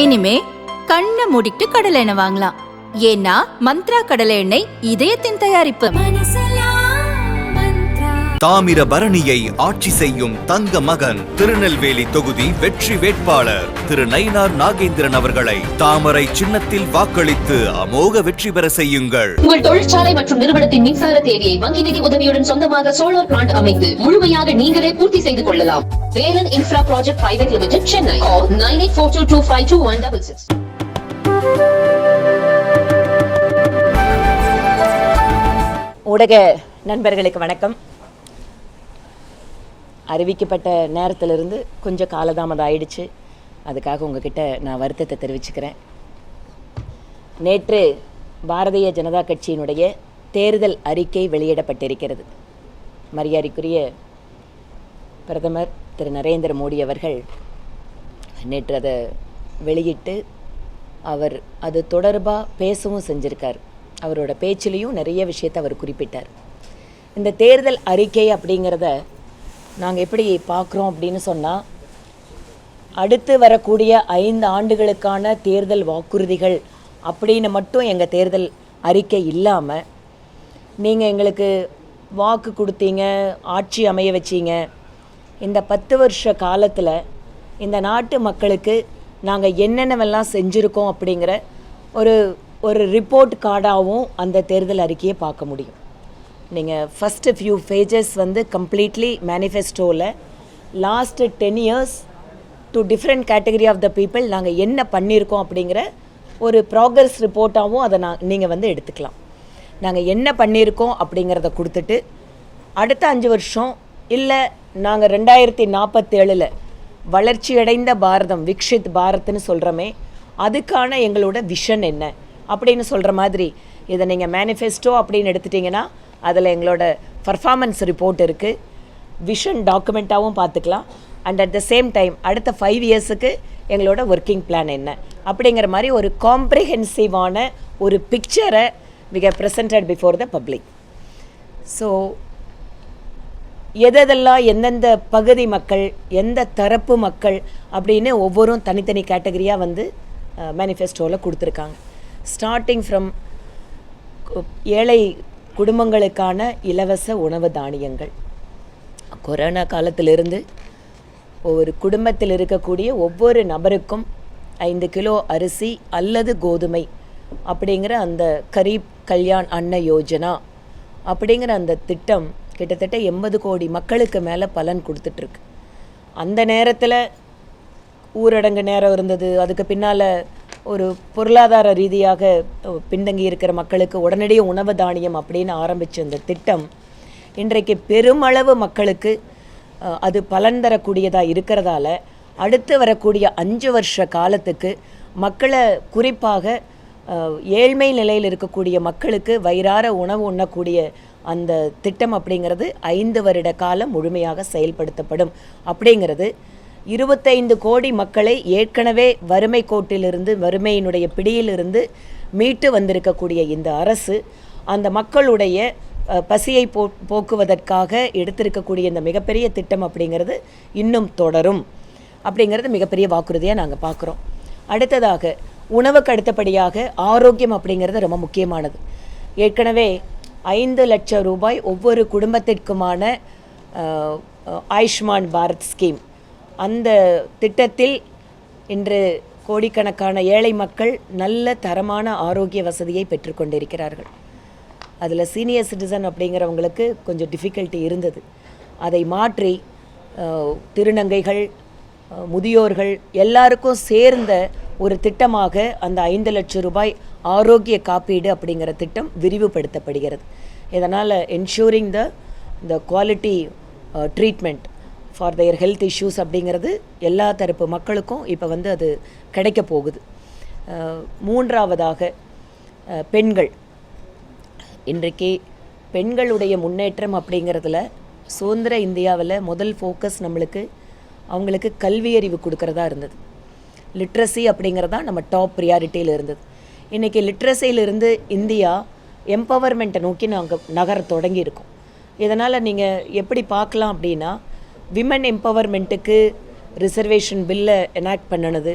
இனிமே கண்ணை மூடிட்டு கடலை எண்ணெய் வாங்கலாம். ஏன்னா மந்த்ரா கடலை எண்ணெய் இதயத்தின் தயாரிப்பு. தாமிரபரணியை ஆட்சி செய்யும் தங்க மகன் திருநெல்வேலி தொகுதி வெற்றி வேட்பாளர் திரு நயினார் நாகேந்திரன் அவர்களை தாமரை சின்னத்தில் வாக்களித்து அமோக வெற்றி பெற செய்யுங்கள். உங்கள் தொழிற்சாலை மற்றும் நிறுவனத்தின் மின்சார தேவையை வங்கி நிதி உதவியுடன் சொந்தமாக சோலார் பிளான்ட் அமைத்து முழுமையாக நீங்களே பூர்த்தி செய்து கொள்ளலாம். Velan infra project private limited, Chennai. 9842252166. ஊடக நண்பர்களுக்கு வணக்கம். அறிவிக்கப்பட்ட நேரத்திலிருந்து கொஞ்சம் காலதாமதம் ஆயிடுச்சு. அதுக்காக உங்ககிட்ட நான் வருத்தத்தை தெரிவிச்சுக்கிறேன். நேற்று பாரதிய ஜனதா கட்சியினுடைய தேர்தல் அறிக்கை வெளியிடப்பட்டிருக்கிறது. மரியாதைக்குரிய பிரதமர் திரு நரேந்திர மோடி அவர்கள் நேற்று அதை வெளியிட்டு அவர் அது தொடர்பாக பேசவும் செஞ்சுருக்கார். அவரோட பேச்சிலையும் நிறைய விஷயத்தை அவர் குறிப்பிட்டார். இந்த தேர்தல் அறிக்கை அப்படிங்கிறத நாங்கள் எப்படி பார்க்குறோம் அப்படின்னு சொன்னால், அடுத்து வரக்கூடிய 5 ஆண்டுகளுக்கான தேர்தல் வாக்குறுதிகள் அப்படின்னு மட்டும் எங்கள் தேர்தல் அறிக்கை இல்லாமல், நீங்கள் எங்களுக்கு வாக்கு கொடுத்தீங்க, ஆட்சி அமைய வச்சிங்க, இந்த 10 வருஷ காலத்தில் இந்த நாட்டு மக்களுக்கு நாங்கள் என்னென்னவெல்லாம் செஞ்சுருக்கோம் அப்படிங்கிற ஒரு ரிப்போர்ட் கார்டாகவும் அந்த தேர்தல் அறிக்கையை பார்க்க முடியும். நீங்கள் ஃபஸ்ட்டு ஃபியூ பேஜஸ் கம்ப்ளீட்லி மேனிஃபெஸ்டோவில் last 10 years to different category of the people நாங்கள் என்ன பண்ணியிருக்கோம் அப்படிங்கிற ஒரு ப்ராக்ரஸ் ரிப்போர்ட்டாகவும் அதை நீங்கள் எடுத்துக்கலாம். நாங்கள் என்ன பண்ணியிருக்கோம் அப்படிங்கிறத கொடுத்துட்டு, அடுத்த 5 வருஷம் இல்லை நாங்கள் 2047 வளர்ச்சியடைந்த பாரதம், விக்ஷித் பாரத்னு சொல்கிறோமே, அதுக்கான எங்களோட விஷன் என்ன அப்படின்னு சொல்கிற மாதிரி இதை நீங்கள் மேனிஃபெஸ்டோ அப்படின்னு எடுத்துட்டிங்கன்னா அதில் எங்களோட பர்ஃபார்மன்ஸ் ரிப்போர்ட் இருக்குது. விஷன் டாக்குமெண்ட்டாகவும் பார்த்துக்கலாம். And at the same time அடுத்த 5 இயர்ஸுக்கு எங்களோட ஒர்க்கிங் பிளான் என்ன அப்படிங்கிற மாதிரி ஒரு காம்ப்ரிஹென்சிவான ஒரு பிக்சரை we have presented before the public. So எதெல்லாம் எந்தெந்த பகுதி மக்கள், எந்த தரப்பு மக்கள் அப்படின்னு ஒவ்வொரும் தனித்தனி கேட்டகரியாக மேனிஃபெஸ்டோவில் கொடுத்துருக்காங்க. ஸ்டார்டிங் ஃப்ரம் ஏழை குடும்பங்களுக்கான இலவச உணவு தானியங்கள். கொரோனா காலத்திலிருந்து ஒவ்வொரு குடும்பத்தில் இருக்கக்கூடிய ஒவ்வொரு நபருக்கும் 5 கிலோ அரிசி அல்லது கோதுமை அப்படிங்கிற அந்த கரீப் கல்யாண் அன்ன யோஜனா அப்படிங்கிற அந்த திட்டம் கிட்டத்தட்ட 80 கோடி மக்களுக்கு மேலே பலன் கொடுத்துட்ருக்கு. அந்த நேரத்தில் ஊரடங்கு நேரம் இருந்தது. அதுக்கு பின்னால் ஒரு பொருளாதார ரீதியாக பின்தங்கி இருக்கிற மக்களுக்கு உடனடியே உணவு தானியம் அப்படின்னு ஆரம்பித்த இந்த திட்டம் இன்றைக்கு பெருமளவு மக்களுக்கு அது பலன் தரக்கூடியதாக இருக்கிறதால அடுத்து வரக்கூடிய 5 வருஷ காலத்துக்கு மக்களை, குறிப்பாக ஏழ்மை நிலையில் இருக்கக்கூடிய மக்களுக்கு வயிறார உணவு உண்ணக்கூடிய அந்த திட்டம் அப்படிங்கிறது 5 வருட காலம் முழுமையாக செயல்படுத்தப்படும். அப்படிங்கிறது 25 கோடி மக்களை ஏற்கனவே வறுமை கோட்டிலிருந்து, வறுமையினுடைய பிடியிலிருந்து மீட்டு வந்திருக்கக்கூடிய இந்த அரசு அந்த மக்களுடைய பசியை போக்குவதற்காக எடுத்திருக்கக்கூடிய இந்த மிகப்பெரிய திட்டம் அப்படிங்கிறது இன்னும் தொடரும் அப்படிங்கிறது மிகப்பெரிய வாக்குறுதியாக நாங்கள் பார்க்குறோம். அடுத்ததாக உணவுக்கு அடுத்தபடியாக ஆரோக்கியம் அப்படிங்கிறது ரொம்ப முக்கியமானது. ஏற்கனவே 5 லட்சம் ரூபாய் ஒவ்வொரு குடும்பத்திற்குமான ஆயுஷ்மான் பாரத் ஸ்கீம், அந்த திட்டத்தில் இன்று கோடிக்கணக்கான ஏழை மக்கள் நல்ல தரமான ஆரோக்கிய வசதியை பெற்றுக்கொண்டிருக்கிறார்கள். அதில் சீனியர் சிட்டிசன் அப்படிங்கிறவங்களுக்கு கொஞ்சம் டிஃபிகல்ட்டி இருந்தது. அதை மாற்றி திருநங்கைகள், முதியோர்கள் எல்லாருக்கும் சேர்ந்த ஒரு திட்டமாக அந்த 5 லட்சம் ரூபாய் ஆரோக்கிய காப்பீடு அப்படிங்கிற திட்டம் விரிவுபடுத்தப்படுகிறது. இதனால் ensuring the quality treatment for their health issues அப்படிங்கிறது எல்லா தரப்பு மக்களுக்கும் இப்போ அது கிடைக்க போகுது. மூன்றாவதாக பெண்கள். இன்றைக்கு பெண்களுடைய முன்னேற்றம் அப்படிங்கிறதுல சுதந்திர இந்தியாவில் முதல் ஃபோக்கஸ் அவங்களுக்கு கல்வி அறிவு கொடுக்கறதா இருந்தது. லிட்ரஸி அப்படிங்கிறதா நம்ம டாப் ப்ரியாரிட்டியில் இருந்தது. இன்றைக்கி லிட்ரஸியிலிருந்து இந்தியா எம்பவர்மெண்ட்டை நோக்கி நாங்கள் நகர தொடங்கியிருக்கோம். இதனால் நீங்கள் எப்படி பார்க்கலாம் அப்படின்னா, விமன் எம்பவர்மெண்ட்டுக்கு ரிசர்வேஷன் பில்லை எனாக்ட் பண்ணினது,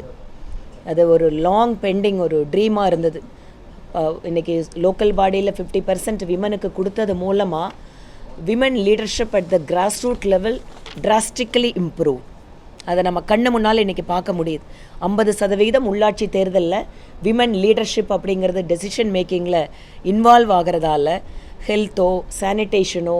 அது ஒரு லாங் பெண்டிங் ஒரு ட்ரீமாக இருந்தது. இன்றைக்கி லோக்கல் பாடியில் 50% விமனுக்கு கொடுத்தது மூலமாக women leadership at the grass root level drastically improve. அதை நம்ம கண்ணு முன்னால் இன்றைக்கி பார்க்க முடியுது. 50% உள்ளாட்சி தேர்தலில் விமன் லீடர்ஷிப் அப்படிங்கிறது டெசிஷன் மேக்கிங்கில் இன்வால்வ் ஆகிறதால ஹெல்த்தோ சானிடேஷனோ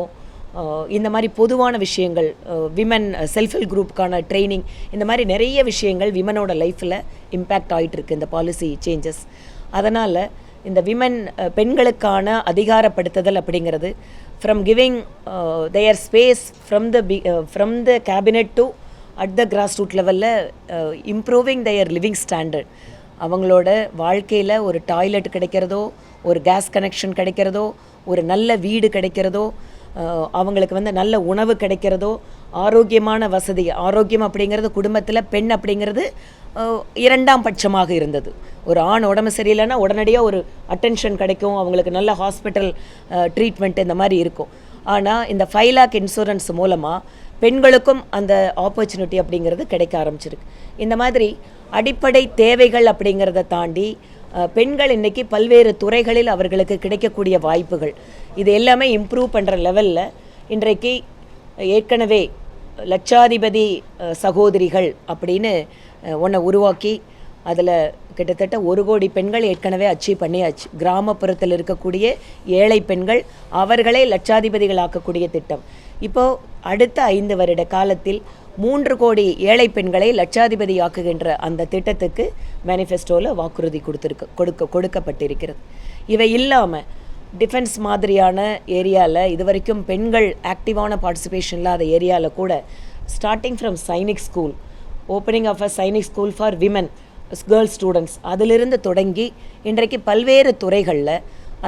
இந்த மாதிரி பொதுவான விஷயங்கள், விமன் செல்ஃப் ஹெல்ப் குரூப்புக்கான ட்ரைனிங், இந்த மாதிரி நிறைய விஷயங்கள் விமனோட லைஃப்பில் இம்பேக்ட் ஆகிட்டுருக்கு இந்த பாலிசி சேஞ்சஸ். அதனால் இந்த விமன் பெண்களுக்கான அதிகாரப்படுத்துதல் அப்படிங்கிறது from giving their space from the cabinet to at the grass root லெவலில் இம்ப்ரூவிங் தேர் லிவிங் ஸ்டாண்டர்ட். அவங்களோட வாழ்க்கையில் ஒரு டாய்லெட் கிடைக்கிறதோ, ஒரு கேஸ் கனெக்ஷன் கிடைக்கிறதோ, ஒரு நல்ல வீடு கிடைக்கிறதோ, அவங்களுக்கு வந்து நல்ல உணவு கிடைக்கிறதோ, ஆரோக்கியமான வசதி. ஆரோக்கியம் அப்படிங்கிறது குடும்பத்தில் பெண் அப்படிங்கிறது இரண்டாம் பட்சமாக இருந்தது. ஒரு ஆண் உடம்பு சரியில்லைன்னா உடனடியாக ஒரு அட்டென்ஷன் கிடைக்கும், அவங்களுக்கு நல்ல ஹாஸ்பிட்டல் ட்ரீட்மெண்ட் இந்த மாதிரி இருக்கும். ஆனால் இந்த 5 lakh இன்சூரன்ஸ் மூலமாக பெண்களுக்கும் அந்த ஆப்பர்ச்சுனிட்டி அப்படிங்கிறது கிடைக்க ஆரம்பிச்சிருக்கு. இந்த மாதிரி அடிப்படை தேவைகள் அப்படிங்கிறத தாண்டி பெண்கள் இன்றைக்கி பல்வேறு துறைகளில் அவர்களுக்கு கிடைக்கக்கூடிய வாய்ப்புகள் இது எல்லாமே இம்ப்ரூவ் பண்ணுற லெவலில் இன்றைக்கு ஏற்கனவே லட்சாதிபதி சகோதரிகள் அப்படின்னு ஒன்றை உருவாக்கி அதில் கிட்டத்தட்ட 1 கோடி பெண்கள் ஏற்கனவே அச்சீவ் பண்ணியாச்சு. கிராமப்புறத்தில் இருக்கக்கூடிய ஏழை பெண்கள் அவர்களே லட்சாதிபதிகள் ஆக்கக்கூடிய திட்டம். இப்போது அடுத்த 5 வருட காலத்தில் 3 கோடி ஏழை பெண்களை லட்சாதிபதி ஆக்குகின்ற அந்த திட்டத்துக்கு மேனிஃபெஸ்டோவில் வாக்குறுதி கொடுக்கப்பட்டிருக்கிறது. இவை இல்லாமல் டிஃபென்ஸ் மாதிரியான ஏரியாவில் இதுவரைக்கும் பெண்கள் ஆக்டிவான பார்ட்டிசிபேஷன் இல்லாத ஏரியாவில் கூட starting from Sainik school, opening of a Sainik school for women girls students, அதிலிருந்து தொடங்கி இன்றைக்கு பல்வேறு துறைகளில்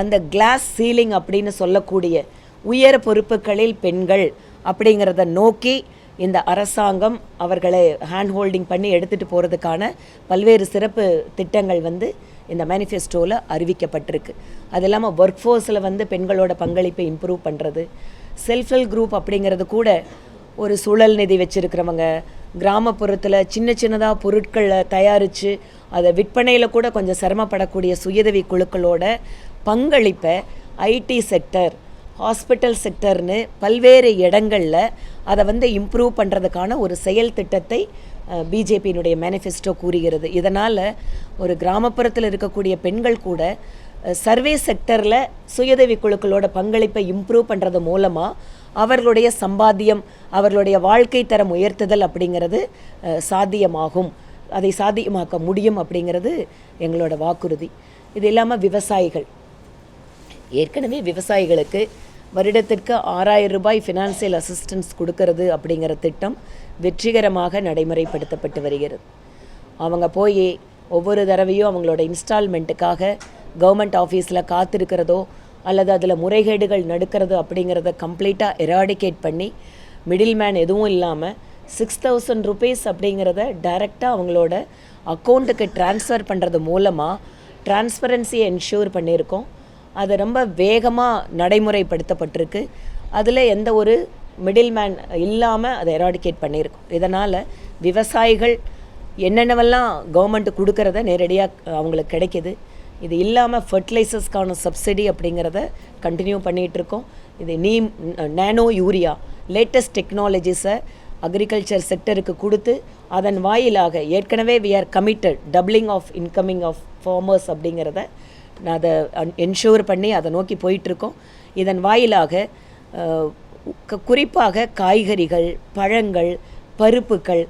அந்த கிளாஸ் சீலிங் அப்படின்னு சொல்லக்கூடிய உயர் பொறுப்புகளில் பெண்கள் அப்படிங்கிறத நோக்கி இந்த அரசாங்கம் அவர்களை ஹேண்ட் ஹோல்டிங் பண்ணி எடுத்துகிட்டு போகிறதுக்கான பல்வேறு சிறப்பு திட்டங்கள் வந்து இந்த மேனிஃபெஸ்டோவில் அறிவிக்கப்பட்டிருக்கு. அது இல்லாமல் ஒர்க் ஃபோர்ஸில் வந்து பெண்களோட பங்களிப்பை இம்ப்ரூவ் பண்ணுறது, செல்ஃப் ஹெல்ப் குரூப் அப்படிங்கிறது கூட ஒரு சுழல் நிதி வச்சுருக்கிறவங்க, கிராமப்புறத்தில் சின்னதாக பொருட்களை தயாரித்து அதை விற்பனையில் கூட கொஞ்சம் சிரமப்படக்கூடிய சுயதவி குழுக்களோட பங்களிப்பை ஐடி செக்டர், ஹாஸ்பிட்டல் செக்டர்னு பல்வேறு இடங்களில் அதை வந்து இம்ப்ரூவ் பண்ணுறதுக்கான ஒரு செயல் திட்டத்தை பிஜேபியினுடைய மேனிஃபெஸ்டோ கூறுகிறது. இதனால் ஒரு கிராமப்புறத்தில் இருக்கக்கூடிய பெண்கள் கூட சர்வீஸ் செக்டரில் சுயதவி குழுக்களோட பங்களிப்பை இம்ப்ரூவ் பண்ணுறது மூலமாக அவர்களுடைய சம்பாத்தியம், அவர்களுடைய வாழ்க்கை தரம் உயர்த்துதல் அப்படிங்கிறது சாத்தியமாகும், அதை சாத்தியமாக்க முடியும் அப்படிங்கிறது எங்களோட வாக்குறுதி. இது இல்லாமல் விவசாயிகள், ஏற்கனவே விவசாயிகளுக்கு வருடத்திற்கு 6000 ரூபாய் ஃபினான்சியல் அசிஸ்டன்ஸ் கொடுக்கறது அப்படிங்கிற திட்டம் வெற்றிகரமாக நடைமுறைப்படுத்தப்பட்டு வருகிறது. அவங்க போய் ஒவ்வொரு தடவையும் அவங்களோட இன்ஸ்டால்மெண்ட்டுக்காக கவர்மெண்ட் ஆஃபீஸில் காத்திருக்கிறதோ அல்லது அதில் முறைகேடுகள் நடக்கிறதோ அப்படிங்கிறத கம்ப்ளீட்டாக எராடிகேட் பண்ணி மிடில் மேன் எதுவும் இல்லாமல் 6000 ருபீஸ் அப்படிங்கிறத டைரெக்டாக அவங்களோட அக்கௌண்ட்டுக்கு ட்ரான்ஸ்ஃபர் பண்ணுறது மூலமாக டிரான்ஸ்பரன்சியை என்ஷூர் பண்ணியிருக்கோம். அது ரொம்ப வேகமாக நடைமுறைப்படுத்தப்பட்டிருக்கு. அதில் எந்த ஒரு மிடில் மேன் இல்லாமல் அதை எராடிகேட் பண்ணியிருக்கோம். இதனால் விவசாயிகள் என்னென்னவெல்லாம் கவர்மெண்ட்டு கொடுக்கறத நேரடியாக அவங்களுக்கு கிடைக்கிது. இது இல்லாமல் ஃபர்டிலைசர்ஸ்க்கான சப்சிடி அப்படிங்கிறத கண்டினியூ பண்ணிகிட்ருக்கோம். இது நேனோ யூரியா லேட்டஸ்ட் டெக்னாலஜிஸை அக்ரிகல்ச்சர் செக்டருக்கு கொடுத்து அதன் வாயிலாக ஏற்கனவே we are committed doubling of incoming of farmers அப்படிங்கிறத அதை என்ஷூர் பண்ணி அதை நோக்கி போயிட்டுருக்கோம். இதன் வாயிலாக குறிப்பாக காய்கறிகள், பழங்கள், பருப்புகள்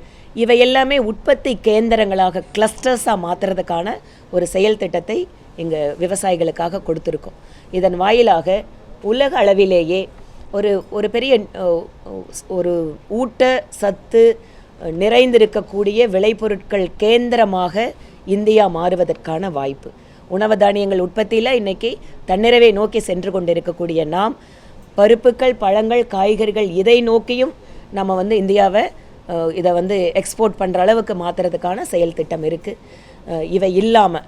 இவை எல்லாமே உற்பத்தி கேந்திரங்களாக கிளஸ்டர்ஸாக மாற்றுறதுக்கான ஒரு செயல் திட்டத்தை எங்கள் விவசாயிகளுக்காக கொடுத்துருக்கோம். இதன் வாயிலாக உலக அளவிலேயே ஒரு பெரிய ஒரு ஊட்ட சத்து நிறைந்திருக்கக்கூடிய விளைபொருட்கள் கேந்திரமாக இந்தியா மாறுவதற்கான வாய்ப்பு. உணவு தானியங்கள் உற்பத்தியில் இன்றைக்கி தன்னிறைவை நோக்கி சென்று கொண்டிருக்கக்கூடிய நாம் பருப்புகள், பழங்கள், காய்கறிகள் இதை நோக்கியும் நம்ம வந்து இந்தியாவை இதை வந்து எக்ஸ்போர்ட் பண்ணுற அளவுக்கு மாற்றுறதுக்கான செயல் திட்டம் இருக்குது. இவை இல்லாமல்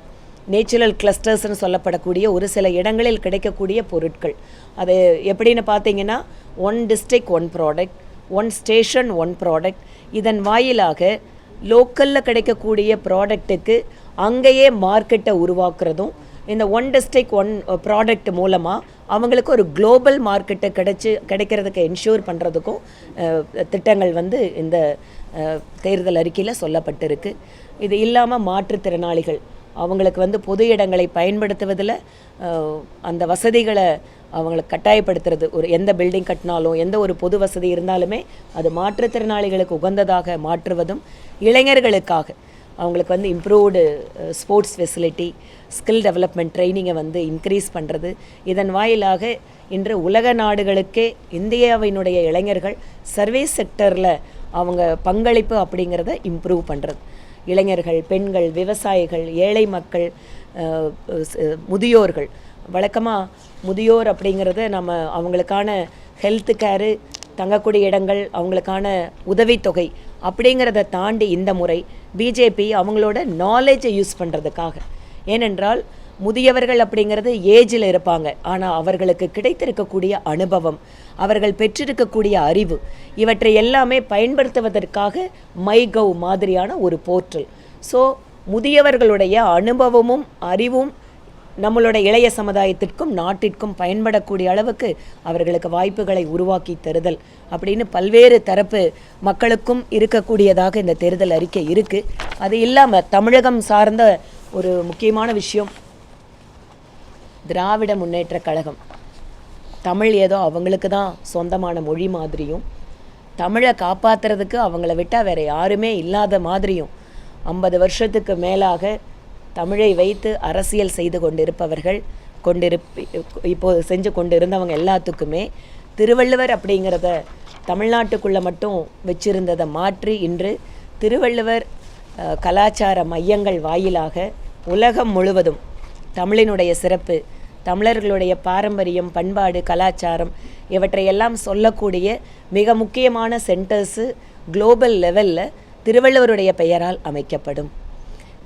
நேச்சுரல் கிளஸ்டர்ஸ்னு சொல்லப்படக்கூடிய ஒரு சில இடங்களில் கிடைக்கக்கூடிய பொருட்கள், அது எப்படின்னு பார்த்தீங்கன்னா 1 district 1 product, 1 station 1 product. இதன் வாயிலாக லோக்கலில் கிடைக்கக்கூடிய ப்ராடக்ட்டுக்கு அங்கேயே மார்க்கெட்டை உருவாக்குறதும், இந்த ஒன் டிஸ்ட்ரிக்ட் ஒன் ப்ராடக்ட் மூலமாக அவங்களுக்கு ஒரு குளோபல் மார்க்கெட்டை கிடைக்கிறதுக்கு என்ஷூர் பண்ணுறதுக்கும் திட்டங்கள் வந்து இந்த தேர்தல் அறிக்கையில் சொல்லப்பட்டிருக்கு. இது இல்லாமல் மாற்றுத்திறனாளிகள் அவங்களுக்கு வந்து பொது இடங்களை பயன்படுத்துவதில் அந்த வசதிகளை அவங்களுக்கு கட்டாயப்படுத்துறது, ஒரு எந்த பில்டிங் கட்டினாலும் எந்த ஒரு பொது வசதி இருந்தாலுமே அது மாற்றுத்திறனாளிகளுக்கு உகந்ததாக மாற்றுவதும், இளைஞர்களுக்காக அவங்களுக்கு வந்து improved sports facility, skill development ட்ரைனிங்கை வந்து இன்க்ரீஸ் பண்ணுறது. இதன் வாயிலாக இன்று உலக நாடுகளுக்கே இந்தியாவினுடைய இளைஞர்கள் சர்வீஸ் செக்டரில் அவங்க பங்களிப்பு அப்படிங்கிறத இம்ப்ரூவ் பண்ணுறது. இளைஞர்கள், பெண்கள், விவசாயிகள், ஏழை மக்கள், முதியோர்கள். வழக்கமாக முதியோர் அப்படிங்கிறத நம்ம அவங்களுக்கான ஹெல்த் கேரு, தங்கக்கூடிய இடங்கள், அவங்களுக்கான உதவித்தொகை அப்படிங்கிறத தாண்டி இந்த முறை பிஜேபி அவங்களோட நாலேஜை யூஸ் பண்ணுறதுக்காக, ஏனென்றால் முதியவர்கள் அப்படிங்கிறது ஏஜில் இருப்பாங்க, ஆனால் அவர்களுக்கு கிடைத்திருக்கக்கூடிய அனுபவம், அவர்கள் பெற்றிருக்கக்கூடிய அறிவு, இவற்றை எல்லாமே பயன்படுத்துவதற்காக மைகவ் மாதிரியான ஒரு போர்ட்டல். ஸோ முதியவர்களுடைய அனுபவமும் அறிவும் நம்மளோட இளைய சமுதாயத்திற்கும் நாட்டிற்கும் பயன்படக்கூடிய அளவுக்கு அவர்களுக்கு வாய்ப்புகளை உருவாக்கி தருதல் அப்படின்னு பல்வேறு தரப்பு மக்களுக்கும் இருக்கக்கூடியதாக இந்த தேர்தல் அறிக்கை இருக்குது. அது இல்லாமல் தமிழகம் சார்ந்த ஒரு முக்கியமான விஷயம், திராவிட முன்னேற்ற கழகம் தமிழ் ஏதோ அவங்களுக்கு தான் சொந்தமான மொழி மாதிரியும், தமிழை காப்பாற்றுறதுக்கு அவங்கள விட்டால் வேறு யாருமே இல்லாத மாதிரியும் 50 வருஷத்துக்கு மேலாக தமிழை வைத்து அரசியல் செய்து கொண்டிருப்பவர்கள் இப்போது செஞ்சு கொண்டு இருந்தவங்க எல்லாத்துக்குமே திருவள்ளுவர் அப்படிங்கிறத தமிழ்நாட்டுக்குள்ளே மட்டும் வச்சிருந்ததை மாற்றி இன்று திருவள்ளுவர் கலாச்சார மையங்கள் வாயிலாக உலகம் முழுவதும் தமிழினுடைய சிறப்பு, தமிழர்களுடைய பாரம்பரியம், பண்பாடு, கலாச்சாரம் இவற்றையெல்லாம் சொல்லக்கூடிய மிக முக்கியமான சென்டர்ஸு குளோபல் லெவலில் திருவள்ளுவருடைய பெயரால் அமைக்கப்படும்.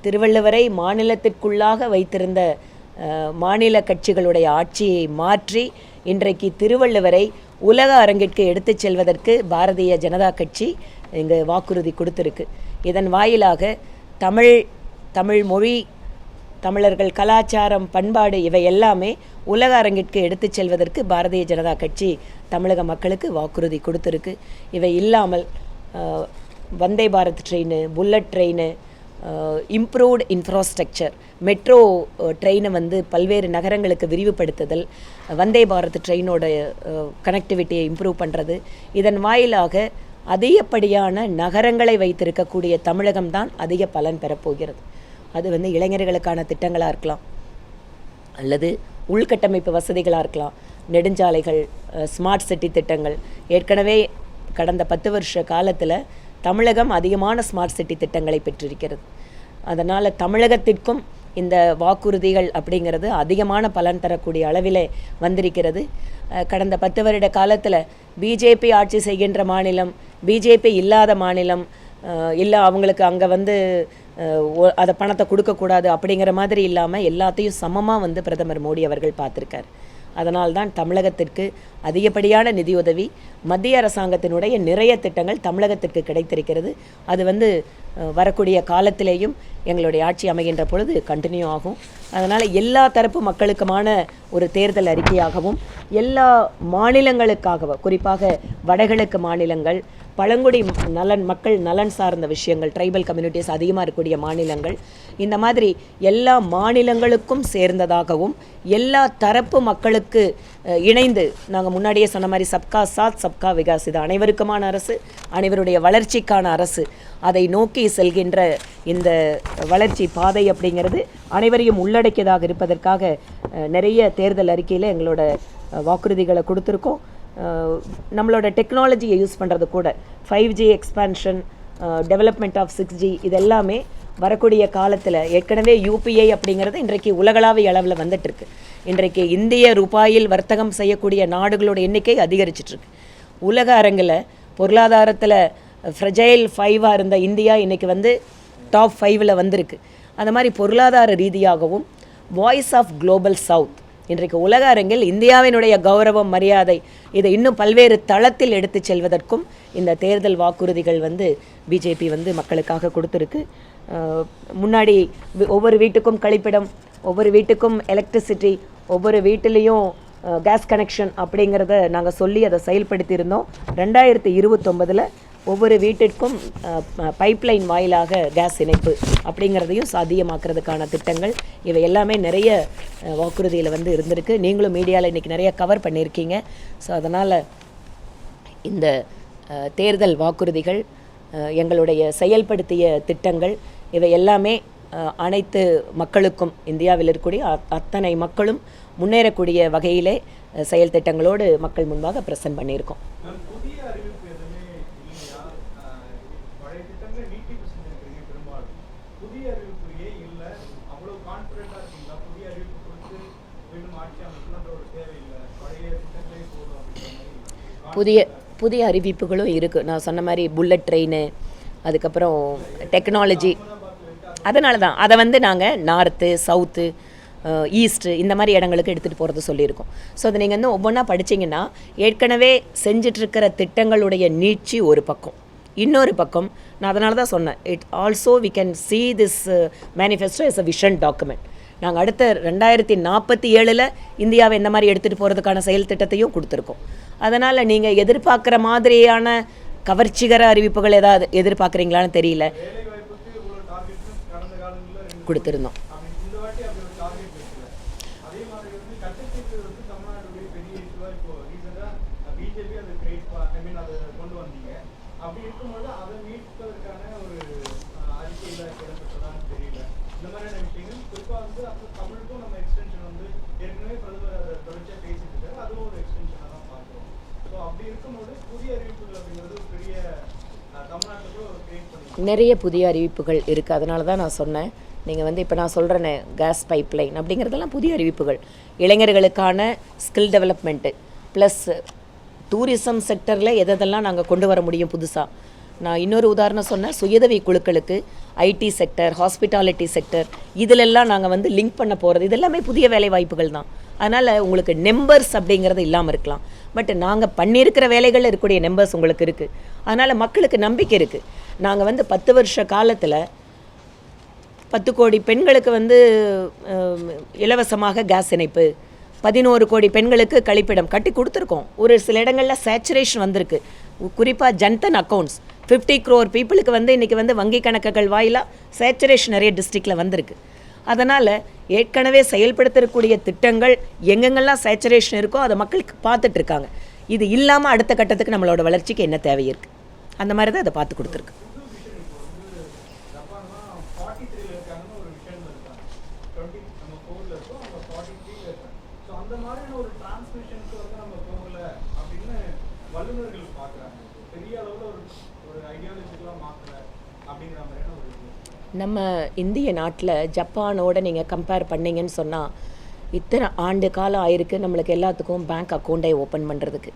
திருவள்ளுவரை மாநிலத்திற்குள்ளாக வைத்திருந்த மாநில கட்சிகளுடைய ஆட்சியை மாற்றி இன்றைக்கு திருவள்ளுவரை உலக அரங்கிற்கு எடுத்து செல்வதற்கு பாரதிய ஜனதா கட்சி இங்கு வாக்குறுதி கொடுத்துருக்கு. இதன் வாயிலாக தமிழ் மொழி, தமிழர்கள் கலாச்சாரம், பண்பாடு இவை எல்லாமே உலக அரங்கிற்கு எடுத்து செல்வதற்கு பாரதிய ஜனதா கட்சி தமிழக மக்களுக்கு வாக்குறுதி கொடுத்துருக்கு. இவை இல்லாமல் Vande Bharat train, bullet train, improved infrastructure, metro ட்ரெயினை வந்து பல்வேறு நகரங்களுக்கு விரிவுபடுத்துதல், வந்தே பாரத் ட்ரெயினோட கனெக்டிவிட்டியை இம்ப்ரூவ் பண்ணுறது, இதன் வாயிலாக அதிகப்படியான நகரங்களை வைத்திருக்கக்கூடிய தமிழகம்தான் அதிக பலன் பெறப்போகிறது. அது வந்து இளைஞர்களுக்கான திட்டங்களாக இருக்கலாம், அல்லது உள்கட்டமைப்பு வசதிகளாக இருக்கலாம், நெடுஞ்சாலைகள், ஸ்மார்ட் சிட்டி திட்டங்கள். ஏற்கனவே கடந்த 10 வருஷ காலத்தில் தமிழகம் அதிகமான ஸ்மார்ட் சிட்டி திட்டங்களை பெற்றிருக்கிறது. அதனால் தமிழகத்திற்கும் இந்த வாக்குறுதிகள் அப்படிங்கிறது அதிகமான பலன் தரக்கூடிய அளவிலே வந்திருக்கிறது. கடந்த 10 வருட காலத்தில் பிஜேபி ஆட்சி செய்கின்ற மாநிலம், பிஜேபி இல்லாத மாநிலம் இல்லை, அவங்களுக்கு அங்கே வந்து அதை பணத்தை கொடுக்கக்கூடாது அப்படிங்கிற மாதிரி இல்லாமல் எல்லாத்தையும் சமமாக வந்து பிரதமர் மோடி அவர்கள் பார்த்துருக்கார். அதனால்தான் தமிழகத்திற்கு அதிகப்படியான நிதியுதவி, மத்திய அரசாங்கத்தினுடைய நிறைய திட்டங்கள் தமிழகத்திற்கு கிடைத்திருக்கிறது. அது வந்து வரக்கூடிய காலத்திலேயும் எங்களுடைய ஆட்சி அமைகின்ற பொழுது கண்டினியூ ஆகும். அதனால் எல்லா தரப்பு மக்களுக்குமான ஒரு தேர்தல் அறிக்கையாகவும், எல்லா மாநிலங்களுக்காகவும், குறிப்பாக வடகிழக்கு மாநிலங்கள், பழங்குடி மக்கள் நலன் சார்ந்த விஷயங்கள், ட்ரைபல் கம்யூனிட்டிஸ் அதிகமாக இருக்கக்கூடிய மாநிலங்கள், இந்த மாதிரி எல்லா மாநிலங்களுக்கும் சேர்ந்ததாகவும் எல்லா தரப்பு மக்களுக்கு இணைந்து, நாங்கள் முன்னாடியே சொன்ன மாதிரி சப்கா சாத் சப்கா விகாஸ், இது அனைவருக்குமான அரசு, அனைவருடைய வளர்ச்சிக்கான அரசு, அதை நோக்கி செல்கின்ற இந்த வளர்ச்சி பாதை அப்படிங்கிறது அனைவரையும் உள்ளடக்கியதாக இருப்பதற்காக நிறைய தேர்தல் அறிக்கையில் எங்களோட வாக்குறுதிகளை கொடுத்துருக்கோம். நம்மளோட டெக்னாலஜியை யூஸ் பண்ணுறது கூட 5G expansion, development of 6G, இதெல்லாமே வரக்கூடிய காலத்தில் ஏற்கனவே UPI அப்படிங்கிறது இன்றைக்கு உலகளாவிய அளவில் வந்துட்டுருக்கு. இன்றைக்கு இந்திய ரூபாயில் வர்த்தகம் செய்யக்கூடிய நாடுகளோட எண்ணிக்கை அதிகரிச்சிட்ருக்கு. உலக அரங்கில் பொருளாதாரத்தில் ஃப்ரெஜைல் 5ஆக இருந்த இந்தியா இன்றைக்கி வந்து டாப் 5ல் வந்திருக்கு. அந்த மாதிரி பொருளாதார ரீதியாகவும் வாய்ஸ் ஆஃப் குளோபல் சவுத், இன்றைக்கு உலக அரங்கில் இந்தியாவினுடைய கௌரவம், மரியாதை இதை இன்னும் பல்வேறு தளத்தில் எடுத்து செல்வதற்கும் இந்த தேர்தல் வாக்குறுதிகள் பிஜேபி மக்களுக்காக கொடுத்துருக்கு. முன்னாடி ஒவ்வொரு வீட்டுக்கும் கழிப்பிடம், ஒவ்வொரு வீட்டுக்கும் எலக்ட்ரிசிட்டி, ஒவ்வொரு வீட்டிலையும் கேஸ் கனெக்ஷன் அப்படிங்கிறத நாங்கள் சொல்லி அதை செயல்படுத்தியிருந்தோம். 2029 ஒவ்வொரு வீட்டிற்கும் பைப்லைன் வாயிலாக கேஸ் இணைப்பு அப்படிங்கிறதையும் சாத்தியமாக்குறதுக்கான திட்டங்கள் இவை எல்லாமே நிறைய வாக்குறுதியில் இருந்திருக்கு. நீங்களும் மீடியாவில் இன்றைக்கி நிறைய கவர் பண்ணியிருக்கீங்க. ஸோ அதனால் இந்த தேர்தல் வாக்குறுதிகள், எங்களுடைய செயல்படுத்திய திட்டங்கள் இவை எல்லாமே அனைத்து மக்களுக்கும், இந்தியாவில் இருக்கக்கூடிய அத்தனை மக்களும் முன்னேறக்கூடிய வகையிலே செயல் திட்டங்களோடு மக்கள் முன்பாக ப்ரெசென்ட் பண்ணியிருக்கோம். புதிய அறிவிப்புகளும் இருக்குது. நான் சொன்ன மாதிரி புல்லட் ட்ரெயின், அதுக்கப்புறம் டெக்னாலஜி, அதனால தான் அதை நாங்கள் நார்த்து, சவுத்து, ஈஸ்ட்டு இந்த மாதிரி இடங்களுக்கு எடுத்துகிட்டு போகிறது சொல்லியிருக்கோம். ஸோ அதை நீங்கள் ஒவ்வொன்றா படிச்சிங்கன்னா ஏற்கனவே செஞ்சிட்ருக்கிற திட்டங்களுடைய நீட்சி ஒரு பக்கம், இன்னொரு பக்கம் நான் அதனால தான் சொன்னேன், it also we can see this manifesto as a vision document. நாங்கள் அடுத்த 2047 இந்தியாவை எந்த மாதிரி எடுத்துகிட்டு போகிறதுக்கான செயல் திட்டத்தையும் கொடுத்துருக்கோம். அதனால் நீங்கள் எதிர்பார்க்குற மாதிரியான கவர்ச்சிகர அறிவிப்புகள் ஏதாவது எதிர்பார்க்குறீங்களான்னு தெரியல, கொடுத்துருந்தோம். நிறைய புதிய அறிவிப்புகள் இருக்குது. அதனால தான் நான் சொன்னேன், நீங்கள் இப்போ நான் சொல்கிறேனே கேஸ் பைப்லைன் அப்படிங்கிறதெல்லாம் புதிய அறிவிப்புகள். இளைஞர்களுக்கான ஸ்கில் டெவலப்மெண்ட்டு ப்ளஸ் டூரிசம் செக்டரில் எதெல்லாம் நாங்கள் கொண்டு வர முடியும் புதுசாக. நான் இன்னொரு உதாரணம் சொன்னேன், சுயதவி குழுக்களுக்கு ஐடி செக்டர், ஹாஸ்பிட்டாலிட்டி செக்டர் இதிலெல்லாம் நாங்கள் லிங்க் பண்ண போகிறது. இதெல்லாமே புதிய வேலை வாய்ப்புகள் தான். அதனால் உங்களுக்கு நம்பர்ஸ் அப்படிங்கிறது இல்லாமல் இருக்கலாம், பட் நாங்கள் பண்ணியிருக்கிற வேலைகளில் இருக்கக்கூடிய நம்பர்ஸ் உங்களுக்கு இருக்குது. அதனால் மக்களுக்கு நம்பிக்கை இருக்குது. நாங்கள் 10 வருஷ காலத்தில் 10 கோடி பெண்களுக்கு இலவசமாக கேஸ் இணைப்பு, 11 கோடி பெண்களுக்கு கழிப்பிடம் கட்டி கொடுத்துருக்கோம். ஒரு சில இடங்களில் சேச்சுரேஷன் வந்திருக்கு. குறிப்பாக ஜன்தன் அக்கௌண்ட்ஸ் 50 crore பீப்புளுக்கு இன்றைக்கி வங்கி கணக்குகள் வாயிலாக சேச்சுரேஷன் நிறைய டிஸ்ட்ரிக்டில் வந்திருக்கு. அதனால் ஏற்கனவே செயல்படுத்தக்கூடிய திட்டங்கள் எங்கெங்கெல்லாம் சேச்சுரேஷன் இருக்கோ அதை மக்களுக்கு பார்த்துட்ருக்காங்க. இது இல்லாமல் அடுத்த கட்டத்துக்கு நம்மளோட வளர்ச்சிக்கு என்ன தேவை இருக்குது, அந்த மாதிரி தான் அதை பார்த்து கொடுத்துருக்கு. நம்ம இந்திய நாட்டில் ஜப்பானோட நீங்கள் கம்பேர் பண்ணிங்கன்னு சொன்னால் இத்தனை ஆண்டு காலம் ஆயிருக்கு நம்மளுக்கு எல்லாத்துக்கும் பேங்க் அக்கௌண்ட்டை ஓப்பன் பண்ணுறதுக்கு.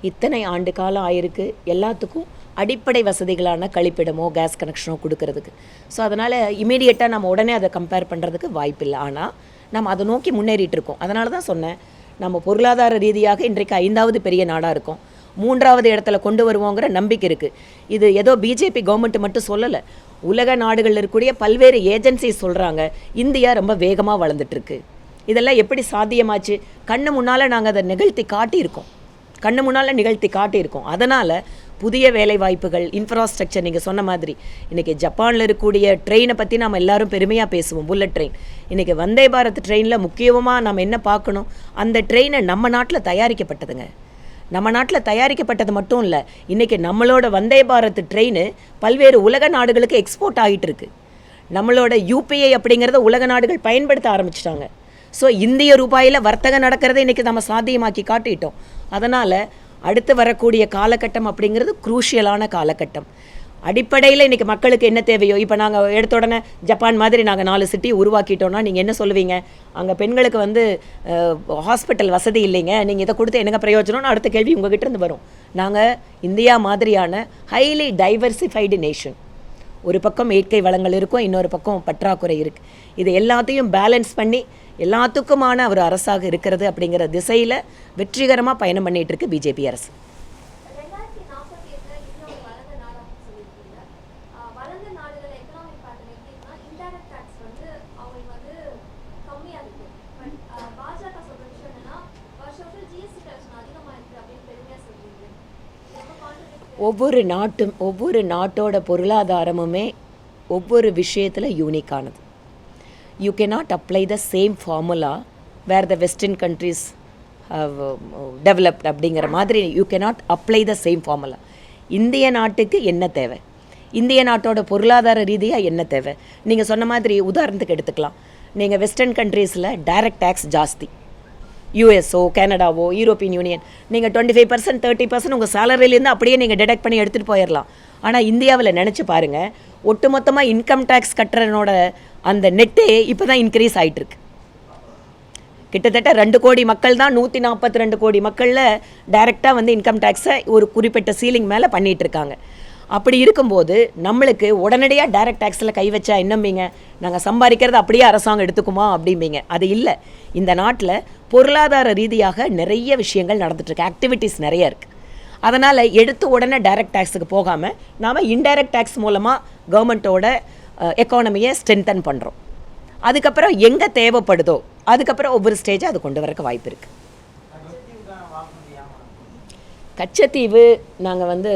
இத்தனை ஆண்டு காலம் ஆயிருக்கு எல்லாத்துக்கும் அடிப்படை வசதிகளான கழிப்பிடமோ கேஸ் கனெக்ஷனோ கொடுக்கறதுக்கு. ஸோ அதனால் இமீடியட்டாக நம்ம உடனே அதை கம்பேர் பண்ணுறதுக்கு வாய்ப்பில்லை. ஆனால் நம்ம அதை நோக்கி முன்னேறிட்டு இருக்கோம். அதனால தான் சொன்னேன், நம்ம பொருளாதார ரீதியாக இன்றைக்கு 5வது பெரிய நாடாக இருக்கோம். 3வது இடத்துல கொண்டு வருவோங்கிற நம்பிக்கை இருக்குது. இது ஏதோ பிஜேபி கவர்மெண்ட் மட்டும் சொல்லலை, உலக நாடுகளில் இருக்கக்கூடிய பல்வேறு ஏஜென்சிஸ் சொல்கிறாங்க இந்தியா ரொம்ப வேகமாக வளர்ந்துட்டுருக்கு. இதெல்லாம் எப்படி சாத்தியமாச்சு? கண்ணு முன்னால் நாங்கள் அதை நிகழ்த்தி காட்டியிருக்கோம். அதனால் புதிய வேலை வாய்ப்புகள், இன்ஃப்ராஸ்ட்ரக்சர், நீங்கள் சொன்ன மாதிரி இன்றைக்கி ஜப்பானில் இருக்கக்கூடிய ட்ரெயினை பற்றி நம்ம எல்லாரும் பெருமையாக பேசுவோம், புல்லட் ட்ரெயின். இன்றைக்கி வந்தே பாரத் ட்ரெயினில் முக்கியமாக நம்ம என்ன பார்க்கணும், அந்த ட்ரெயினை நம்ம நாட்டில் தயாரிக்கப்பட்டதுங்க. நம்ம நாட்டில் தயாரிக்கப்பட்டது மட்டும் இல்லை, இன்றைக்கி நம்மளோட வந்தே பாரத் ட்ரெயின் பல்வேறு உலக நாடுகளுக்கு எக்ஸ்போர்ட் ஆகிட்டு இருக்கு. நம்மளோட யூபிஐ அப்படிங்கிறத உலக நாடுகள் பயன்படுத்த ஆரம்பிச்சிட்டாங்க. ஸோ இந்திய ரூபாயில் வர்த்தகம் நடக்கிறத இன்றைக்கி நம்ம சாத்தியமாக்கி காட்டிட்டோம். அதனால் அடுத்து வரக்கூடிய காலகட்டம் அப்படிங்கிறது குரூஷியலான காலகட்டம். அடிப்படையில் இன்றைக்கி மக்களுக்கு என்ன தேவையோ, இப்போ நாங்கள் எடுத்த உடனே ஜப்பான் மாதிரி நாங்கள் 4 சிட்டி உருவாக்கிட்டோன்னா நீங்கள் என்ன சொல்லுவீங்க? அங்கே பெண்களுக்கு ஹாஸ்பிட்டல் வசதி இல்லைங்க, நீங்கள் இதை கொடுத்து என்னங்க பிரயோஜனம்னு அடுத்த கேள்வி உங்ககிட்ட இருந்து வரும். நாங்கள் இந்தியா மாதிரியான ஹைலி டைவர்சிஃபைடு நேஷன், ஒரு பக்கம் இயற்கை வளங்கள் இருக்கும், இன்னொரு பக்கம் பற்றாக்குறை இருக்குது. இது எல்லாத்தையும் பேலன்ஸ் பண்ணி எல்லாத்துக்குமான ஒரு அரசாக இருக்கிறது அப்படிங்கிற திசையில் வெற்றிகரமாக பயணம் பண்ணிகிட்டு இருக்கு பிஜேபி அரசு. ஒவ்வொரு நாட்டோட பொருளாதாரமுமே ஒவ்வொரு விஷயத்தில் யூனிக்கானது. You cannot apply the same formula where the western countries have developed அப்படிங்கிற மாதிரி you cannot apply the same formula. இந்திய நாட்டுக்கு என்ன தேவை, இந்திய நாட்டோட பொருளாதார ரீதியாக என்ன தேவை, நீங்கள் சொன்ன மாதிரி உதாரணத்துக்கு எடுத்துக்கலாம். நீங்கள் வெஸ்டர்ன் கண்ட்ரீஸில் டைரக்ட் டேக்ஸ் ஜாஸ்தி, யூஎஸ்ஓ கனடாவோ யூரோப்பியன் யூனியன் நீங்கள் 25% 30% உங்கள் சேலரியிலேருந்து அப்படியே நீங்கள் டிடக்ட் பண்ணி எடுத்துகிட்டு போயிடலாம். ஆனால் இந்தியாவில் நினச்சி பாருங்கள், ஒட்டுமொத்தமாக இன்கம் டேக்ஸ் கட்டுறனோட அந்த நெட்டே இப்போ தான் இன்க்ரீஸ் ஆகிட்டுருக்கு. கிட்டத்தட்ட 2 கோடி மக்கள் தான் 142 கோடி மக்களில் டைரெக்டாக வந்து இன்கம் டேக்ஸை ஒரு குறிப்பிட்ட சீலிங் மேலே பண்ணிகிட்ருக்காங்க. அப்படி இருக்கும்போது நம்மளுக்கு உடனடியாக டைரக்ட் டேக்ஸில் கை வச்சா என்னம்பீங்க, நாங்கள் சம்பாதிக்கிறது அப்படியே அரசாங்கம் எடுத்துக்குமா அப்படிம்பீங்க. அது இல்லை. இந்த நாட்டில் பொருளாதார ரீதியாக நிறைய விஷயங்கள் நடந்துகிட்ருக்கு, ஆக்டிவிட்டீஸ் நிறைய இருக்குது. அதனால் எடுத்து உடனே டைரக்ட் டேக்ஸுக்கு போகாமல் நாம் இன்டைரக்ட் டேக்ஸ் மூலமாக கவர்மெண்ட்டோட எக்கானமியை ஸ்ட்ரென்தன் பண்ணுறோம். அதுக்கப்புறம் எங்கே தேவைப்படுதோ அதுக்கப்புறம் ஒவ்வொரு ஸ்டேஜாக அது கொண்டு வரக்கு வாய்ப்பு இருக்குது. கச்சத்தீவு நாங்கள் வந்து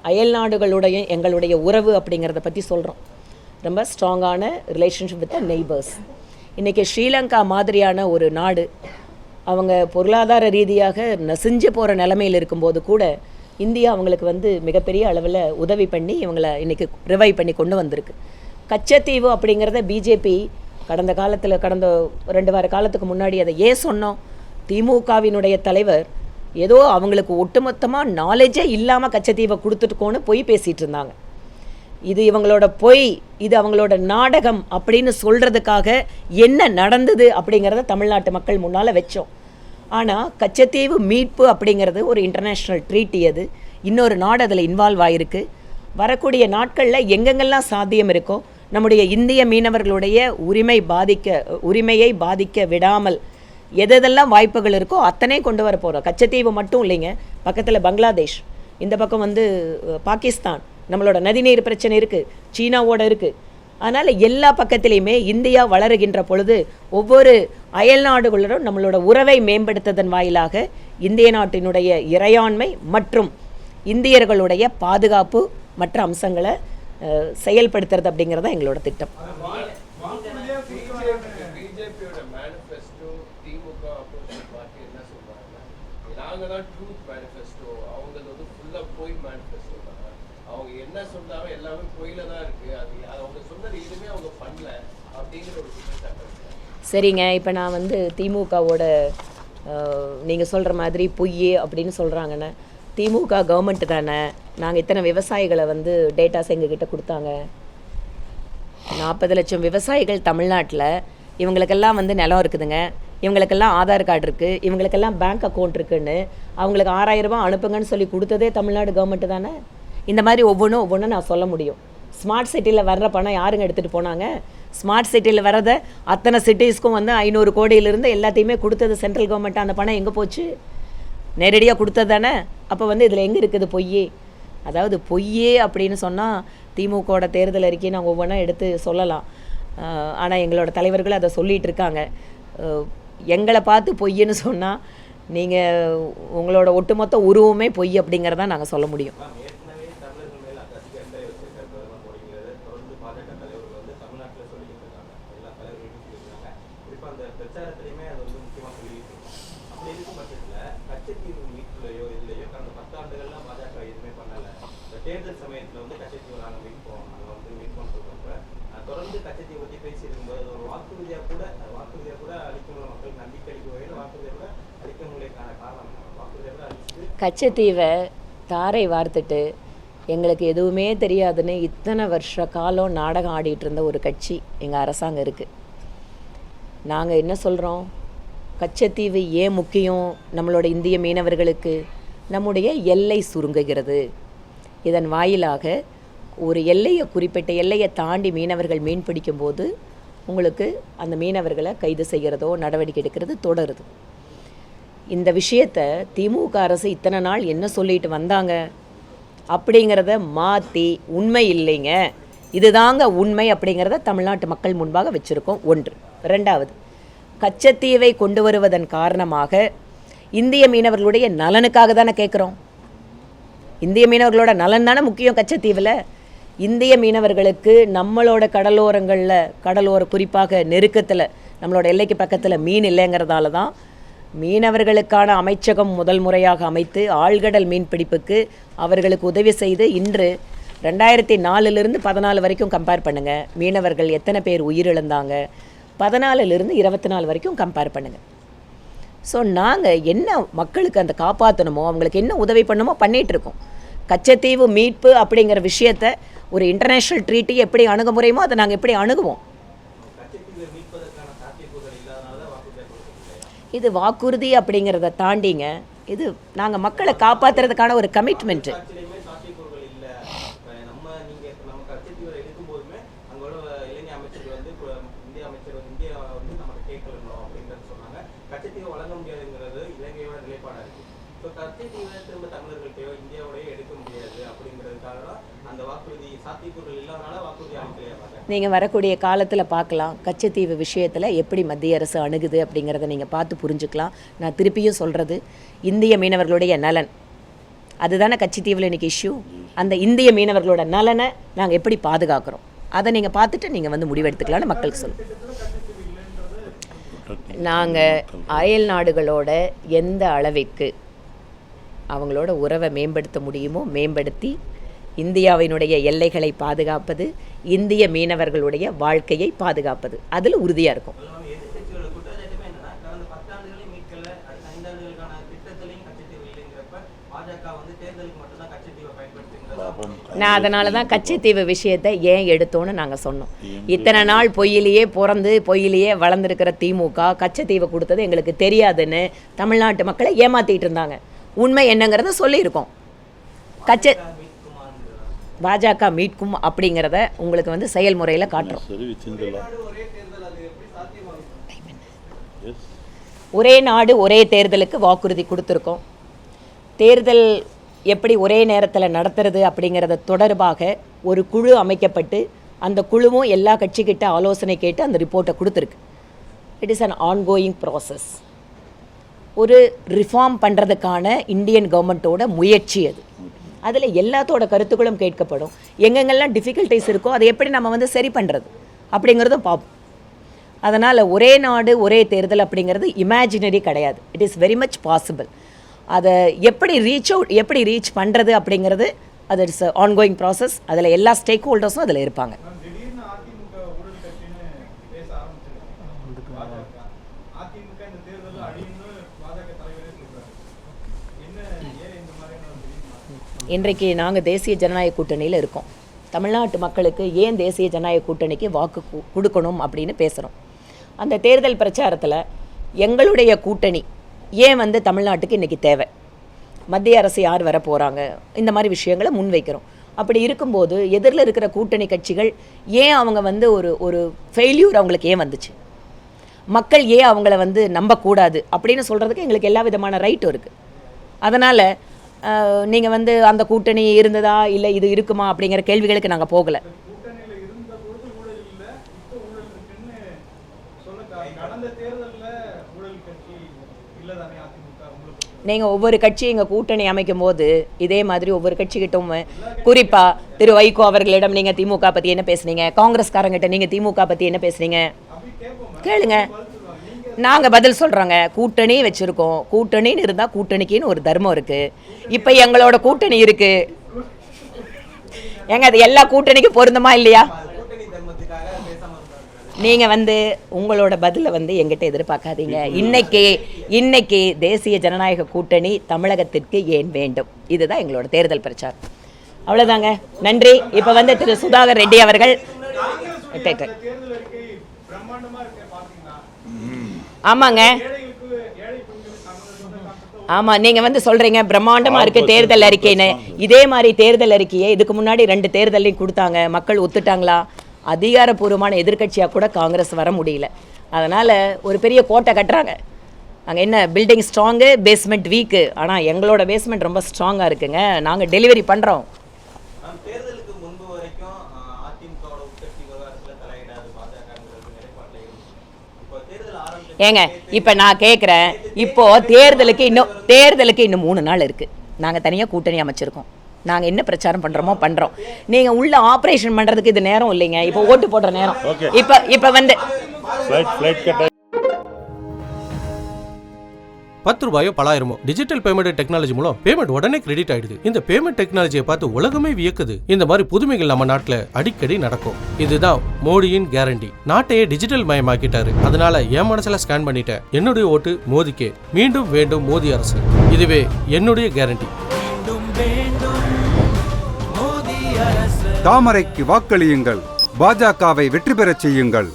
அயல் நாடுகளுடைய எங்களுடைய உறவு அப்படிங்கிறத பற்றி சொல்கிறோம். ரொம்ப ஸ்ட்ராங்கான ரிலேஷன்ஷிப் வித் நெய்பர்ஸ். இன்றைக்கி ஸ்ரீலங்கா மாதிரியான ஒரு நாடு அவங்க பொருளாதார ரீதியாக நசிஞ்சு போகிற நிலைமையில் இருக்கும்போது கூட இந்தியா அவங்களுக்கு வந்து மிகப்பெரிய அளவில் உதவி பண்ணி இவங்களை இன்றைக்கி ரிவைவ் பண்ணி கொண்டு வந்திருக்கு. கச்சத்தீவு அப்படிங்கிறத பிஜேபி கடந்த 2 வார காலத்துக்கு முன்னாடி அதை ஏன் சொன்னோம், திமுகவினுடைய தலைவர் ஏதோ அவங்களுக்கு ஒட்டுமொத்தமாக நாலேஜே இல்லாமல் கச்சத்தீவை கொடுத்துட்டுக்கோன்னு பொய் பேசிகிட்டு இருந்தாங்க. இது இவங்களோட பொய், இது அவங்களோட நாடகம் அப்படின்னு சொல்கிறதுக்காக என்ன நடந்தது அப்படிங்கிறத தமிழ்நாட்டு மக்கள் முன்னால் வச்சோம். ஆனால் கச்சத்தீவு மீட்பு அப்படிங்கிறது ஒரு இன்டர்நேஷ்னல் ட்ரீட்டி. அது இன்னொரு நாடு அதில் இன்வால்வ் ஆகிருக்கு. வரக்கூடிய நாட்களில் எங்கெங்கெல்லாம் சாத்தியம் இருக்கோ நம்முடைய இந்திய மீனவர்களுடைய உரிமையை பாதிக்க விடாமல் எதெல்லாம் வாய்ப்புகள் இருக்கோ அத்தனை கொண்டு வர போகிறோம். கச்சத்தீவு மட்டும் இல்லைங்க, பக்கத்தில் பங்களாதேஷ், இந்த பக்கம் வந்து பாகிஸ்தான், நம்மளோட நதிநீர் பிரச்சனை இருக்குது, சீனாவோட இருக்குது. அதனால் எல்லா பக்கத்துலேயுமே இந்தியா வளருகின்ற பொழுது ஒவ்வொரு அயல் நாடுகளுடன் நம்மளோட உறவை மேம்படுத்துவதன் வாயிலாக இந்திய நாட்டினுடைய இறையாண்மை மற்றும் இந்தியர்களுடைய பாதுகாப்பு மற்ற அம்சங்களை செயல்படுத்துறது அப்படிங்கிறது தான் எங்களோட திட்டம். சரிங்க, இப்போ நான் வந்து திமுகவோட நீங்கள் சொல்கிற மாதிரி பொய் அப்படின்னு சொல்கிறாங்கன்னு, திமுக கவர்மெண்ட்டு தானே, நாங்கள் இத்தனை விவசாயிகளை வந்து டேட்டாஸ் எங்ககிட்ட கொடுத்தாங்க. 40 லட்சம் விவசாயிகள் தமிழ்நாட்டில், இவங்களுக்கெல்லாம் வந்து நிலம் இருக்குதுங்க, இவங்களுக்கெல்லாம் ஆதார் கார்டு இருக்குது, இவங்களுக்கெல்லாம் பேங்க் அக்கௌண்ட் இருக்குதுன்னு அவங்களுக்கு 6000 ரூபாய் அனுப்புங்கன்னு சொல்லி கொடுத்ததே தமிழ்நாடு கவர்மெண்ட்டு தானே. இந்த மாதிரி ஒவ்வொன்றும் நான் சொல்ல முடியும். ஸ்மார்ட் சிட்டியில் வர்ற பணம் யாருங்க எடுத்துகிட்டு போனாங்க? ஸ்மார்ட் சிட்டியில் வர்றத அத்தனை சிட்டிஸ்க்கும் வந்து 500 கோடியிலிருந்து எல்லாத்தையுமே கொடுத்தது சென்ட்ரல் கவர்மெண்ட். அந்த பணம் எங்கே போச்சு? நேரடியாக கொடுத்தது தானே. அப்போ வந்து இதில் எங்கே இருக்குது பொய்? அதாவது பொய்யே அப்படின்னு சொன்னால் திமுகவோட தேர்தல் அறிக்கையை நாங்கள் ஒவ்வொன்றா எடுத்து சொல்லலாம். ஆனால் எங்களோட தலைவர்கள் அதை சொல்லிகிட்டு இருக்காங்க. எங்களை பார்த்து பொய்ன்னு சொன்னால் நீங்கள் உங்களோட ஒட்டுமொத்த உருவமே பொய் அப்படிங்கிறதான் நாங்கள் சொல்ல முடியும். தேர்தல் சமயத்தில் வந்து கச்சத்தீவு நாங்கள் மீட்போம் சொல்கிறப்ப தொடர்ந்து கச்சத்தீவு பற்றி பேசியிருக்கும்போது ஒரு வாக்குறுதியாக கூட அளிக்கும் மக்களுக்கு நம்பிக்கை அளிக்க வகையில் வாக்குறுதியாக கூட அளிக்க முடியாத காரணம் வாக்குறுதியாக கூட அளிச்சு கச்சத்தீவை தாரை வார்த்துட்டு எங்களுக்கு எதுவுமே தெரியாதுன்னு இத்தனை வருஷ காலம் நாடகம் ஆடிட்டு இருந்த ஒரு கட்சி எங்கள் அரசாங்கம் இருக்குது. நாங்கள் என்ன சொல்கிறோம், கச்சத்தீவு ஏன் முக்கியம் நம்மளோட இந்திய மீனவர்களுக்கு? நம்முடைய எல்லை சுருங்குகிறது. இதன் வாயிலாக ஒரு குறிப்பிட்ட எல்லையை தாண்டி மீனவர்கள் மீன் பிடிக்கும்போது உங்களுக்கு அந்த மீனவர்களை கைது செய்கிறதோ நடவடிக்கை எடுக்கிறது தொடருது. இந்த விஷயத்தை திமுக அரசு இத்தனை நாள் என்ன சொல்லிட்டு வந்தாங்க அப்படிங்கிறத மாற்றி உண்மை இல்லைங்க, இதுதாங்க உண்மை அப்படிங்கிறத தமிழ்நாட்டு மக்கள் முன்பாக வச்சுருக்கோம். ஒன்று. ரெண்டாவது, கச்சத்தீவை கொண்டு வருவதன் காரணமாக இந்திய மீனவர்களுடைய நலனுக்காக தானே கேட்குறோம். இந்திய மீனவர்களோட நலன் தானே முக்கியம். கச்சத்தீவில் இந்திய மீனவர்களுக்கு நம்மளோட கடலோர குறிப்பாக நெருக்கத்தில் நம்மளோட எல்லைக்கு பக்கத்தில் மீன் இல்லைங்கிறதால தான் மீனவர்களுக்கான அமைச்சகம் முதல் முறையாக அமைத்து ஆழ்கடல் மீன் பிடிப்புக்கு அவர்களுக்கு உதவி செய்து இன்று 2004 14 வரைக்கும் கம்பேர் பண்ணுங்கள், மீனவர்கள் எத்தனை பேர் உயிரிழந்தாங்க, 14 24 வரைக்கும் கம்பேர் பண்ணுங்கள். ஸோ நாங்கள் என்ன மக்களுக்கு அந்த காப்பாற்றணுமோ அவங்களுக்கு என்ன உதவி பண்ணணுமோ பண்ணிகிட்ருக்கோம். கச்சத்தீவு மீட்பு அப்படிங்கிற விஷயத்தை ஒரு இன்டர்நேஷ்னல் ட்ரீட்டி எப்படி அணுக முறையுமோ அதை நாங்கள் எப்படி அணுகுவோம். இது வாக்குறுதி அப்படிங்கிறத தாண்டிங்க, இது நாங்கள் மக்களை காப்பாற்றுறதுக்கான ஒரு கமிட்மெண்ட்டு. நீங்கள் வரக்கூடிய காலத்தில் பார்க்கலாம் கச்சத்தீவு விஷயத்தில் எப்படி மத்திய அரசு அணுகுது அப்படிங்கிறத நீங்கள் பார்த்து புரிஞ்சுக்கலாம். நான் திருப்பியும் சொல்கிறது, இந்திய மீனவர்களுடைய நலன் அதுதானே கச்சத்தீவில் இன்றைக்கி இஷ்யூ. அந்த இந்திய மீனவர்களோட நலனை நாங்கள் எப்படி பாதுகாக்கிறோம் அதை நீங்கள் பார்த்துட்டு நீங்கள் வந்து முடிவெடுத்துக்கலான்னு மக்களுக்கு சொல்லுவோம். நாங்கள் அயல் நாடுகளோட எந்த அளவிற்கு அவங்களோட உறவை மேம்படுத்த முடியுமோ மேம்படுத்தி இந்தியாவினுடைய எல்லைகளை பாதுகாப்பது, இந்திய மீனவர்களுடைய வாழ்க்கையை பாதுகாப்பது, அதில் உறுதியாக இருக்கும். நான் அதனால தான் கச்சத்தீவு விஷயத்தை ஏன் எடுத்தோன்னு நாங்கள் சொன்னோம். இத்தனை நாள் பொய்யிலேயே பிறந்து பொய்யிலேயே வளர்ந்துருக்கிற திமுக கச்சத்தீவை கொடுத்தது எங்களுக்கு தெரியாதுன்னு தமிழ்நாட்டு மக்களை ஏமாற்றிட்டு இருந்தாங்க. உண்மை என்னங்கிறத சொல்லியிருக்கோம். பாஜக மீட்கும் அப்படிங்கிறத உங்களுக்கு வந்து செயல்முறையில் காட்டுறோம். ஒரே நாடு ஒரே தேர்தலுக்கு வாக்குறுதி கொடுத்துருக்கோம். தேர்தல் எப்படி ஒரே நேரத்தில் நடத்துறது அப்படிங்கிறத தொடர்பாக ஒரு குழு அமைக்கப்பட்டு அந்த குழுவும் எல்லா கட்சிக்கிட்ட ஆலோசனை கேட்டு அந்த ரிப்போர்ட்டை கொடுத்துருக்கு. It is an ongoing process. ஒரு ரிஃபார்ம் பண்ணுறதுக்கான இந்தியன் கவர்மெண்ட்டோட முயற்சி அது. அதில் எல்லாத்தோட கருத்துக்களும் கேட்கப்படும். எங்கெங்கெல்லாம் டிஃபிகல்ட்டிஸ் இருக்கோ அதை எப்படி நம்ம வந்து சரி பண்ணுறது அப்படிங்கிறதும் பார்ப்போம். அதனால் ஒரே நாடு ஒரே தேர்தல் அப்படிங்கிறது இமேஜினரி கிடையாது. It is very much possible. அதை எப்படி ரீச் பண்ணுறது அப்படிங்கிறது அது இட்ஸ் ஆன்கோயிங் ப்ராசஸ். அதில் எல்லா ஸ்டேக் ஹோல்டர்ஸும் அதில் இருப்பாங்க. இன்றைக்கு நாங்கள் தேசிய ஜனநாயக கூட்டணியில் இருக்கோம். தமிழ்நாட்டு மக்களுக்கு ஏன் தேசிய ஜனநாயக கூட்டணிக்கு வாக்கு கொடுக்கணும் அப்படின்னு பேசுகிறோம். அந்த தேர்தல் பிரச்சாரத்தில் எங்களுடைய கூட்டணி ஏன் வந்து தமிழ்நாட்டுக்கு இன்றைக்கி தேவை, மத்திய அரசு யார் வர போகிறாங்க, இந்த மாதிரி விஷயங்களை முன்வைக்கிறோம். அப்படி இருக்கும்போது எதிரில் இருக்கிற கூட்டணி கட்சிகள் ஏன் அவங்க வந்து ஒரு ஃபெயில்யூர் அவங்களுக்கு ஏன் வந்துச்சு, மக்கள் ஏன் அவங்கள வந்து நம்பக்கூடாது அப்படின்னு சொல்கிறதுக்கு எங்களுக்கு எல்லா விதமான ரைட்டும் இருக்குது. அதனால் நீங்கள் வந்து அந்த கூட்டணி இருந்ததா இல்லை இது இருக்குமா அப்படிங்கிற கேள்விகளுக்கு நாங்கள் போகலை. நீங்கள் ஒவ்வொரு கட்சி எங்கள் கூட்டணி அமைக்கும் போது இதே மாதிரி ஒவ்வொரு கட்சிக்கிட்டும் குறிப்பாக திரு வைகோ அவர்களிடம் நீங்கள் திமுக பற்றி என்ன பேசுனீங்க, காங்கிரஸ்காரங்கிட்ட நீங்கள் திமுக பற்றி என்ன பேசுனீங்க கேளுங்க, நாங்கள் பதில் சொல்கிறோங்க. கூட்டணி வச்சுருக்கோம், கூட்டணின்னு இருந்தால் கூட்டணிக்குன்னு ஒரு தர்மம் இருக்குது. இப்போ எங்களோட கூட்டணி இருக்குது ஏங்க, அது எல்லா கூட்டணிக்கும் பொருந்துமா இல்லையா? நீங்கள் வந்து உங்களோட பதிலை வந்து எங்கிட்ட எதிர்பார்க்காதீங்க. இன்னைக்கு தேசிய ஜனநாயக கூட்டணி தமிழகத்திற்கு ஏன் வேண்டும், இதுதான் எங்களோட தேர்தல் பிரச்சாரம். அவ்வளோதாங்க. நன்றி. இப்போ வந்து திரு சுதாகர் ரெட்டி அவர்கள் தேர்தல் அறிக்கை பிரம்மாண்டமா இருக்கு பாத்தீங்கன்னா. ஆமாங்க, ஆமாம், நீங்கள் வந்து சொல்கிறீங்க பிரம்மாண்டமாக இருக்குது தேர்தல் அறிக்கைன்னு. இதே மாதிரி தேர்தல் அறிக்கையை இதுக்கு முன்னாடி 2 தேர்தலையும் கொடுத்தாங்க, மக்கள் ஒத்துட்டாங்களா? அதிகாரப்பூர்வமான எதிர்க்கட்சியாக கூட காங்கிரஸ் வர முடியல. அதனால் ஒரு பெரிய கோட்டை கட்டுறாங்க. அங்கே என்ன பில்டிங் ஸ்ட்ராங்கு, பேஸ்மெண்ட் வீக்கு. ஆனால் எங்களோட பேஸ்மெண்ட் ரொம்ப ஸ்ட்ராங்காக இருக்குங்க. நாங்கள் டெலிவரி பண்ணுறோம். தேர்தலுக்கு முன்பு வரைக்கும் அதிமுகவோட உட்கட்சி விவகாரத்தில் தலையிடாது பாஜகங்கிறது நிலைப்பாட்டில் இருக்கு. இப்போ தேர்தல் ஆரம்பிச்சு ஏங்க இப்போ நான் கேட்குறேன், இப்போது தேர்தலுக்கு இன்னும் 3 நாள் இருக்குது. நாங்கள் தனியாக கூட்டணி அமைச்சிருக்கோம். நாங்கள் என்ன பிரச்சாரம் பண்ணுறோமோ பண்ணுறோம். நீங்கள் உள்ள ஆப்ரேஷன் பண்ணுறதுக்கு இது நேரம் இல்லைங்க. இப்போ ஓட்டு போடுற நேரம். இப்போ வந்து 10 ரூபாயோ 10,000மோ டிஜிட்டல் பேமெண்ட் டெக்னாலஜி மூலம் பேமெண்ட் உடனே கிரெடிட் ஆயிடுது. இந்த பேமெண்ட் டெக்னாலஜியை பார்த்து உலகமே வியக்குது. இந்த மாதிரி புதுமைகள் நம்ம நாட்டுல அடிக்கடி நடக்கும். இதுதான் மோடியின் கேரண்டி. நாட்டையே டிஜிட்டல் மயமாக்கிட்டாரு. அதனால என் மனசுல ஸ்கேன் பண்ணிட்டேன். என்னுடைய ஓட்டு மோதிக்கே. மீண்டும் வேண்டும் மோடி அரசு. இதுவே என்னுடைய கேரண்டி. தாமரைக்கு வாக்களியுங்கள். பாஜகவை வெற்றி பெறச் செய்யுங்கள்.